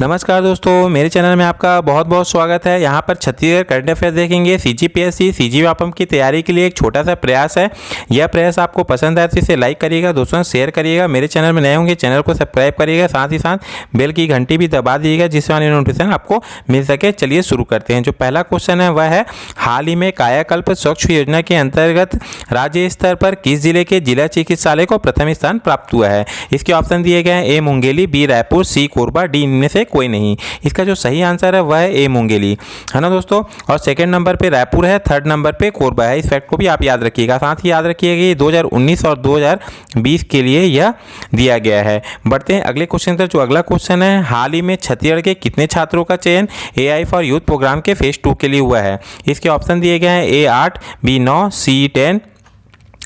नमस्कार दोस्तों, मेरे चैनल में आपका बहुत बहुत स्वागत है। यहाँ पर छत्तीसगढ़ करंट अफेयर देखेंगे। सीजीपीएससी सीजीवापम की तैयारी के लिए एक छोटा सा प्रयास है। यह प्रयास आपको पसंद आए तो इसे लाइक करिएगा, दोस्तों शेयर करिएगा। मेरे चैनल में नए होंगे चैनल को सब्सक्राइब करिएगा, साथ ही साथ बेल की घंटी भी दबा दीजिएगा जिससे वाली नोटिफिकेशन आपको मिल सके। चलिए शुरू करते हैं। जो पहला क्वेश्चन है वह है, हाल ही में कायाकल्प स्वच्छ योजना के अंतर्गत राज्य स्तर पर किस जिले के जिला चिकित्सालय को प्रथम स्थान प्राप्त हुआ है? इसके ऑप्शन दिए गए हैं, ए मुंगेली, बी रायपुर, सी कोरबा, डी इनमें से कोई नहीं। इसका जो सही आंसर है वह है ए मुंगेली, है ना दोस्तों। और सेकंड नंबर पे रायपुर है, थर्ड नंबर पे कोरबा है। इस फैक्ट को भी आप याद रखिएगा। साथ ही याद रखिएगा ये 2019 और 2020 के लिए यह दिया गया है। बढ़ते हैं अगले क्वेश्चन पर। जो अगला क्वेश्चन है, हाल ही में छत्तीसगढ़ के कितने छात्रों का चयन AI फॉर यूथ प्रोग्राम के फेज 2 के लिए हुआ है? इसके ऑप्शन दिए गए हैं, ए 8, बी 9, सी 10,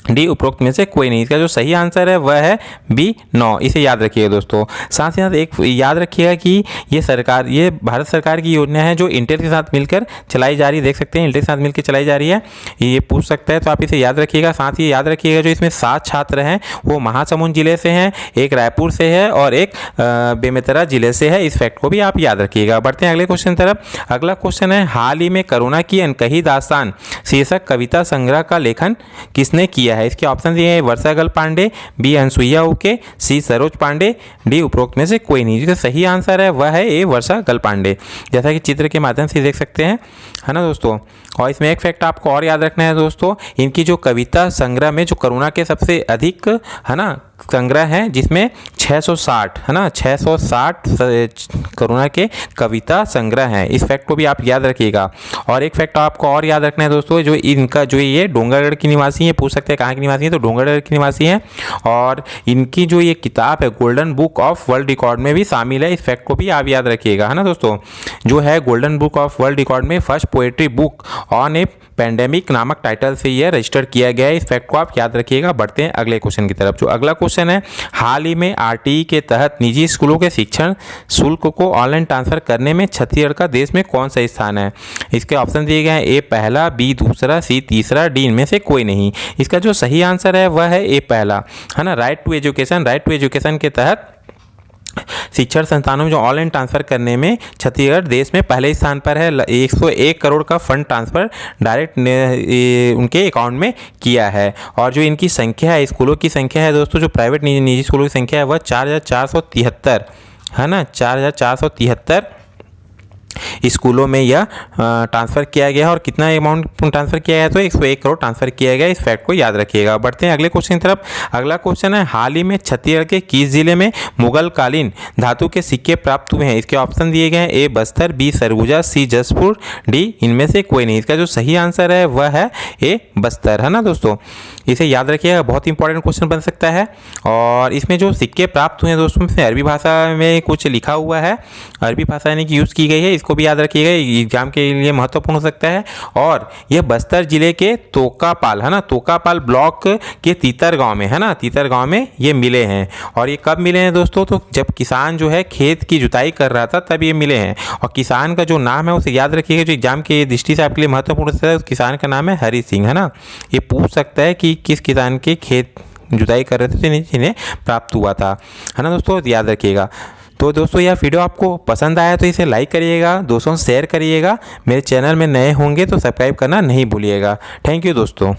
डी उपरोक्त में से कोई नहीं। इसका जो सही आंसर है वह है बी 9। इसे याद रखिएगा दोस्तों। साथ ही साथ एक याद रखिएगा कि ये भारत सरकार की योजना है जो इंटेल के साथ मिलकर चलाई जा रही है। देख सकते हैं इंटेल के साथ मिलकर चलाई जा रही है। ये पूछ सकता है तो आप इसे याद रखिएगा। साथ ही याद रखिएगा जो इसमें 7 छात्र हैं वो महासमुंद जिले से हैं, एक रायपुर से है और एक बेमेतरा जिले से है। इस फैक्ट को भी आप याद रखिएगा। बढ़ते हैं अगले क्वेश्चन तरफ। अगला क्वेश्चन है, हाल ही में कोरोना की अनकही दास्तान शीर्षक कविता संग्रह का लेखन किसने किया है? इसके ऑप्शन दिए हैं, वर्षा गल पांडे, बी अनसुईया उके, सी सरोज पांडे, डी उपरोक्त में से कोई नहीं। जिसका सही आंसर है वह है ए वर्षा गल पांडे, जैसा कि चित्र के माध्यम से देख सकते हैं, है ना दोस्तों। और इसमें एक फैक्ट आपको और याद रखना है दोस्तों, इनकी जो कविता संग्रह में जो कोरोना के सबसे अधिक, है ना, संग्रह है जिसमें 660, है ना, 660 कोरोना के कविता संग्रह हैं। इस फैक्ट को भी आप याद रखिएगा। और एक फैक्ट आपको और याद रखना है दोस्तों, जो इनका जो ये डोंगरगढ़ की निवासी है, पूछ सकते हैं कहाँ के निवासी हैं, तो डोंगरगढ़ की निवासी हैं। और इनकी जो ये किताब है golden book of world record में भी शामिल है। इस फैक्ट को भी आप याद रखिएगा, है ना दोस्तों। जो है golden book of world record में first poetry book on a pandemic नामक टाइटल से यह रजिस्टर किया गया है। इस फैक्ट को आप याद रखिएगा। बढ़ते हैं अगले क्वेश्चन की तरफ। जो अगला क्वेश्चन है, हाल ही में RTE के तहत निजी स्कूलों के शिक्षण शुल्क को ऑनलाइन ट्रांसफर करने में छत्तीसगढ़ का देश में कौन सा स्थान है? इसके ऑप्शन दिए गए हैं, ए पहला, बी दूसरा, सी तीसरा, डी इनमें से कोई नहीं। इसका जो सही आंसर है वह है ए पहला, है ना। राइट टू एजुकेशन के तहत शिक्षण संस्थानों में जो ऑनलाइन ट्रांसफ़र करने में छत्तीसगढ़ देश में पहले स्थान पर है। 101 करोड़ का फंड ट्रांसफ़र डायरेक्ट उनके अकाउंट में किया है। और जो इनकी संख्या है, स्कूलों की संख्या है दोस्तों, जो प्राइवेट निजी स्कूलों की संख्या है वह 4473, है ना, 4473 स्कूलों में यह ट्रांसफ़र किया गया है। और कितना अमाउंट ट्रांसफ़र किया गया तो 101 करोड़ ट्रांसफ़र किया गया। इस फैक्ट को याद रखिएगा। बढ़ते हैं अगले क्वेश्चन की तरफ। अगला क्वेश्चन है, हाल ही में छत्तीसगढ़ के किस जिले में मुगल कालीन धातु के सिक्के प्राप्त हुए हैं? इसके ऑप्शन दिए गए हैं, ए बस्तर, बी सरगुजा, सी जसपुर, डी इनमें से कोई नहीं। इसका जो सही आंसर है वह है ए बस्तर, है ना दोस्तों। इसे याद रखिएगा, बहुत इंपॉर्टेंट क्वेश्चन बन सकता है। और इसमें जो सिक्के प्राप्त हुए हैं दोस्तों, इसमें अरबी भाषा में कुछ लिखा हुआ है, अरबी भाषा यानी कि यूज़ की गई है। इसको भी याद रखिएगा, एग्जाम के लिए महत्वपूर्ण हो सकता है। और यह बस्तर जिले के तोकापाल, है ना, तोकापाल ब्लॉक के तीतर गांव में, है ना, तीतर गांव में ये मिले हैं। और ये कब मिले हैं दोस्तों? तो जब किसान जो है खेत की जुताई कर रहा था तब ये मिले हैं। और किसान का जो नाम है उसे याद रखिएगा, जो एग्जाम के दृष्टि से आपके लिए महत्वपूर्ण होता है। उस किसान का नाम है हरि सिंह, है ना। ये पूछ सकता है कि किस किसान के खेत जुताई कर रहे थे जिन्हें प्राप्त हुआ था, है ना दोस्तों, याद रखिएगा। तो दोस्तों यह वीडियो आपको पसंद आया तो इसे लाइक करिएगा, दोस्तों शेयर करिएगा। मेरे चैनल में नए होंगे तो सब्सक्राइब करना नहीं भूलिएगा। थैंक यू दोस्तों।